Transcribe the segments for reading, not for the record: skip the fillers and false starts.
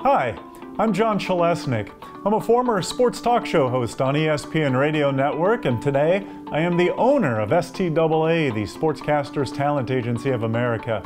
Hi, I'm John Chalesnik. I'm a former sports talk show host on ESPN Radio Network, and today I am the owner of STAA, the Sportscasters Talent Agency of America.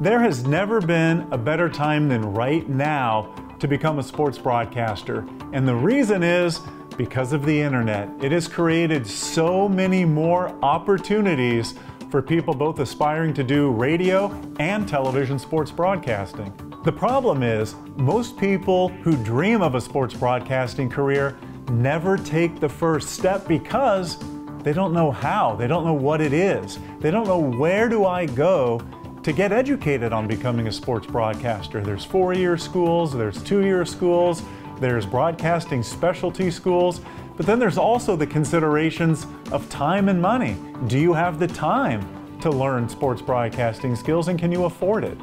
There has never been a better time than right now to become a sports broadcaster, and the reason is because of the internet. It has created so many more opportunities for people both aspiring to do radio and television sports broadcasting. The problem is, most people who dream of a sports broadcasting career never take the first step because they don't know how, they don't know what it is. They don't know where do I go to get educated on becoming a sports broadcaster. There's 4-year schools, there's 2-year schools, there's broadcasting specialty schools, but then there's also the considerations of time and money. Do you have the time to learn sports broadcasting skills, and can you afford it?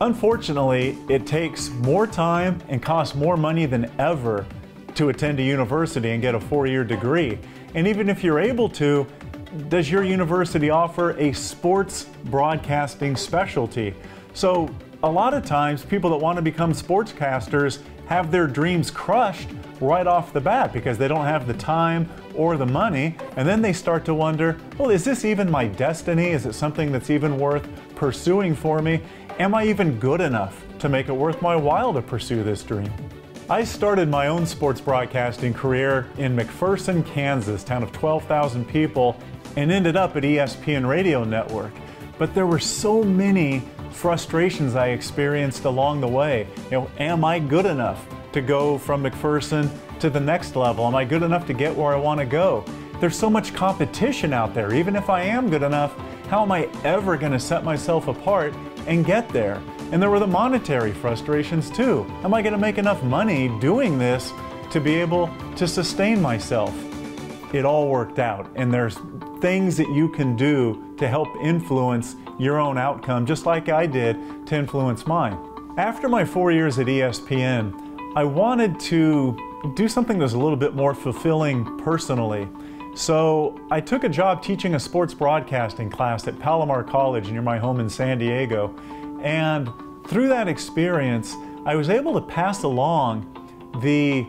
Unfortunately, it takes more time and costs more money than ever to attend a university and get a 4-year degree. And even if you're able to, does your university offer a sports broadcasting specialty? So a lot of times people that want to become sportscasters have their dreams crushed right off the bat because they don't have the time or the money, and then they start to wonder, well, is this even my destiny? Is it something that's even worth pursuing for me? Am I even good enough to make it worth my while to pursue this dream? I started my own sports broadcasting career in McPherson, Kansas, town of 12,000 people, and ended up at ESPN Radio Network. But there were so many frustrations I experienced along the way. Am I good enough to go from McPherson to the next level? Am I good enough to get where I want to go? There's so much competition out there. Even if I am good enough, how am I ever going to set myself apart and get there? And there were the monetary frustrations too. Am I going to make enough money doing this to be able to sustain myself? It all worked out, and there's things that you can do to help influence your own outcome, just like I did to influence mine. After my 4 years at ESPN, I wanted to do something that was a little bit more fulfilling personally. So I took a job teaching a sports broadcasting class at Palomar College near my home in San Diego. And through that experience, I was able to pass along the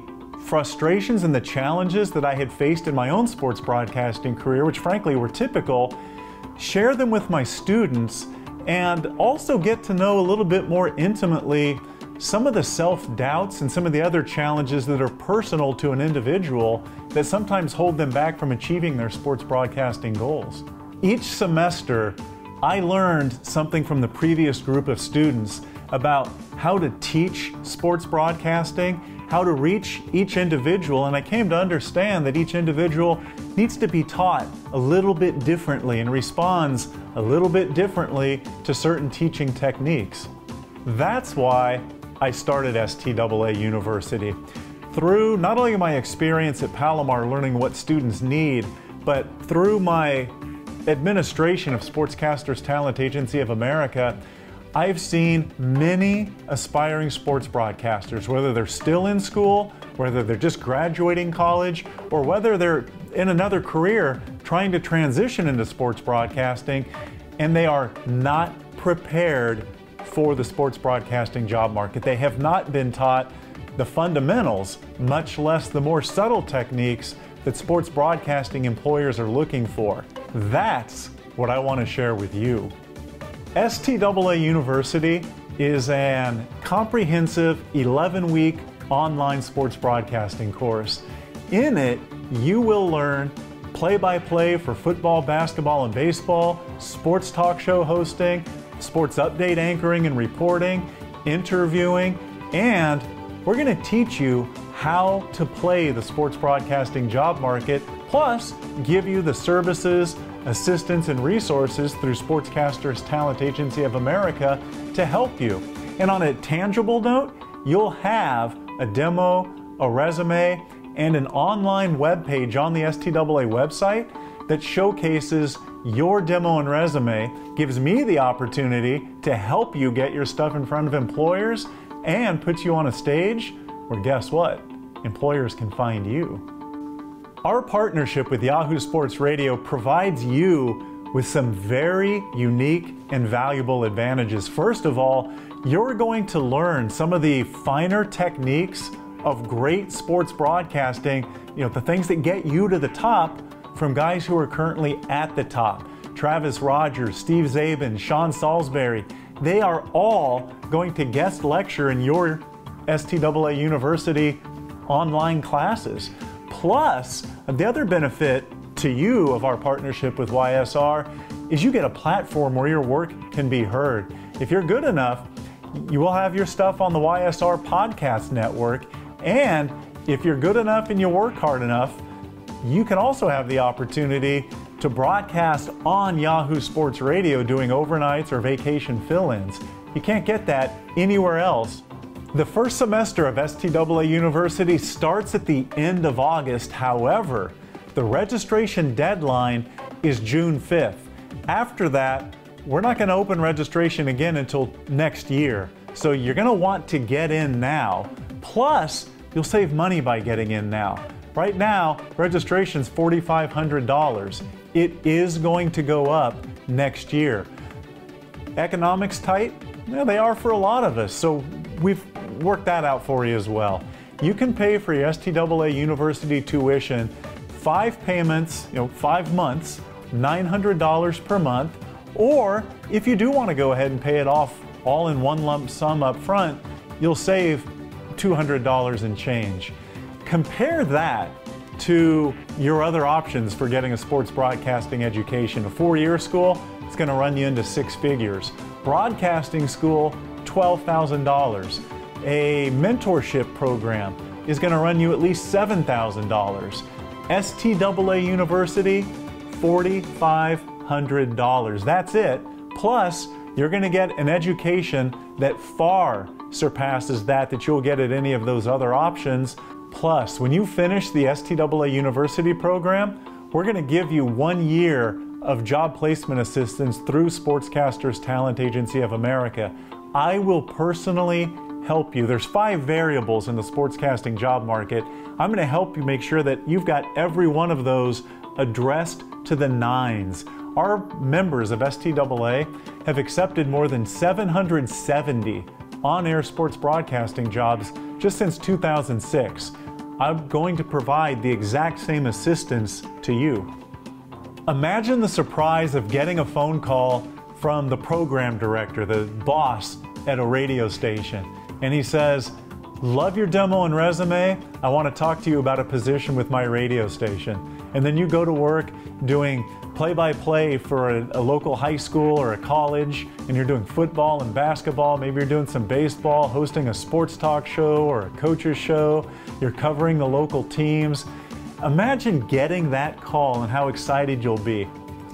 frustrations and the challenges that I had faced in my own sports broadcasting career, which frankly were typical, share them with my students, and also get to know a little bit more intimately some of the self-doubts and some of the other challenges that are personal to an individual that sometimes hold them back from achieving their sports broadcasting goals. Each semester, I learned something from the previous group of students about how to teach sports broadcasting, how to reach each individual, and I came to understand that each individual needs to be taught a little bit differently and responds a little bit differently to certain teaching techniques. That's why I started STAA University. Through not only my experience at Palomar learning what students need, but through my administration of Sportscasters Talent Agency of America, I've seen many aspiring sports broadcasters, whether they're still in school, whether they're just graduating college, or whether they're in another career trying to transition into sports broadcasting, and they are not prepared for the sports broadcasting job market. They have not been taught the fundamentals, much less the more subtle techniques that sports broadcasting employers are looking for. That's what I want to share with you. STAA University is an comprehensive 11-week online sports broadcasting course. In it, you will learn play-by-play for football, basketball, and baseball, sports talk show hosting, sports update anchoring and reporting, interviewing, and we're going to teach you how to play the sports broadcasting job market, plus give you the services, assistance, and resources through Sportscasters Talent Agency of America to help you. And on a tangible note, you'll have a demo, a resume, and an online web page on the STAA website that showcases your demo and resume, gives me the opportunity to help you get your stuff in front of employers, and puts you on a stage where, guess what? Employers can find you. Our partnership with Yahoo Sports Radio provides you with some very unique and valuable advantages. First of all, you're going to learn some of the finer techniques of great sports broadcasting, the things that get you to the top from guys who are currently at the top. Travis Rogers, Steve Zabin, Sean Salisbury, they are all going to guest lecture in your STAA University online classes. Plus, the other benefit to you of our partnership with YSR is you get a platform where your work can be heard. If you're good enough, you will have your stuff on the YSR podcast network, and if you're good enough and you work hard enough, you can also have the opportunity to broadcast on Yahoo Sports Radio doing overnights or vacation fill-ins. You can't get that anywhere else. The first semester of STAA University starts at the end of August. However, the registration deadline is June 5th. After that, we're not going to open registration again until next year. So you're going to want to get in now. Plus, you'll save money by getting in now. Right now, registration's $4,500. It is going to go up next year. Economics tight? Yeah, they are for a lot of us, so we've worked that out for you as well. You can pay for your STAA University tuition 5 payments, 5 months, $900 per month, or if you do want to go ahead and pay it off all in one lump sum up front, you'll save $200 and change. Compare that to your other options for getting a sports broadcasting education. A 4-year school, it's going to run you into 6 figures. Broadcasting school, $12,000. A mentorship program is going to run you at least $7,000. STAA University, $4,500. That's it. Plus, you're going to get an education that far surpasses that you'll get at any of those other options. Plus, when you finish the STAA University program, we're going to give you 1 year of job placement assistance through Sportscasters Talent Agency of America. I will personally help you. There's 5 variables in the sportscasting job market. I'm going to help you make sure that you've got every one of those addressed to the nines. Our members of STAA have accepted more than 770 on-air sports broadcasting jobs just since 2006. I'm going to provide the exact same assistance to you. Imagine the surprise of getting a phone call from the program director, the boss at a radio station, and he says, "Love your demo and resume. I want to talk to you about a position with my radio station." And then you go to work doing play-by-play for a local high school or a college, and you're doing football and basketball. Maybe you're doing some baseball, hosting a sports talk show or a coach's show. You're covering the local teams. Imagine getting that call and how excited you'll be.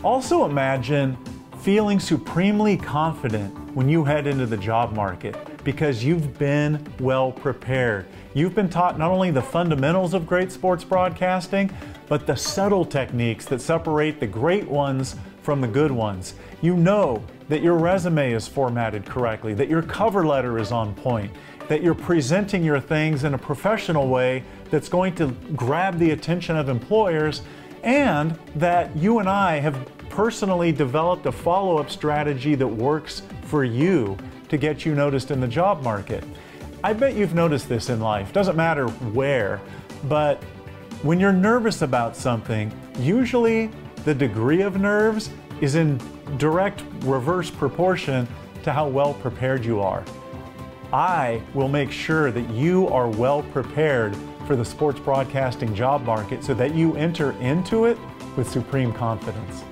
Also imagine feeling supremely confident when you head into the job market because you've been well prepared. You've been taught not only the fundamentals of great sports broadcasting, but the subtle techniques that separate the great ones from the good ones. You know that your resume is formatted correctly, that your cover letter is on point, that you're presenting your things in a professional way that's going to grab the attention of employers, and that you and I have personally developed a follow-up strategy that works for you to get you noticed in the job market. I bet you've noticed this in life. Doesn't matter where, but when you're nervous about something, usually the degree of nerves is in direct reverse proportion to how well prepared you are. I will make sure that you are well prepared for the sports broadcasting job market so that you enter into it with supreme confidence.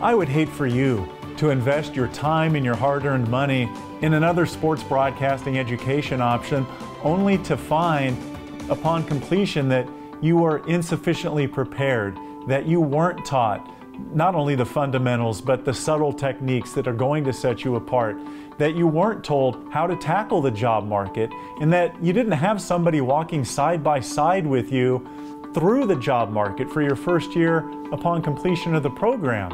I would hate for you to invest your time and your hard-earned money in another sports broadcasting education option only to find upon completion that you are insufficiently prepared, that you weren't taught not only the fundamentals but the subtle techniques that are going to set you apart, that you weren't told how to tackle the job market, and that you didn't have somebody walking side by side with you through the job market for your first year upon completion of the program.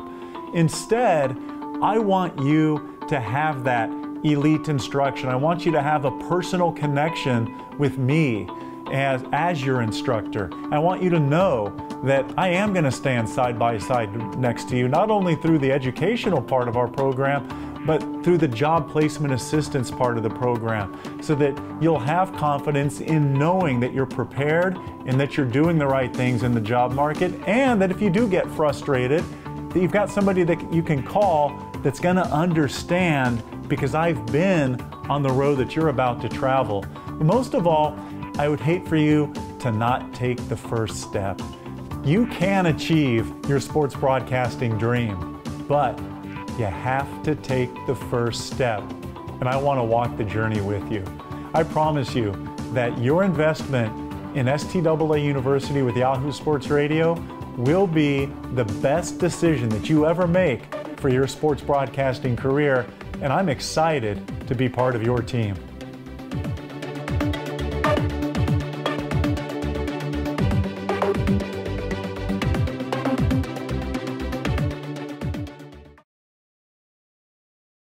Instead, I want you to have that elite instruction. I want you to have a personal connection with me as your instructor. I want you to know that I am going to stand side by side next to you, not only through the educational part of our program, but through the job placement assistance part of the program, so that you'll have confidence in knowing that you're prepared and that you're doing the right things in the job market, and that if you do get frustrated, that you've got somebody that you can call that's going to understand, because I've been on the road that you're about to travel. But most of all, I would hate for you to not take the first step. You can achieve your sports broadcasting dream, but you have to take the first step, and I want to walk the journey with you. I promise you that your investment in STAA University with Yahoo Sports Radio will be the best decision that you ever make for your sports broadcasting career, and I'm excited to be part of your team.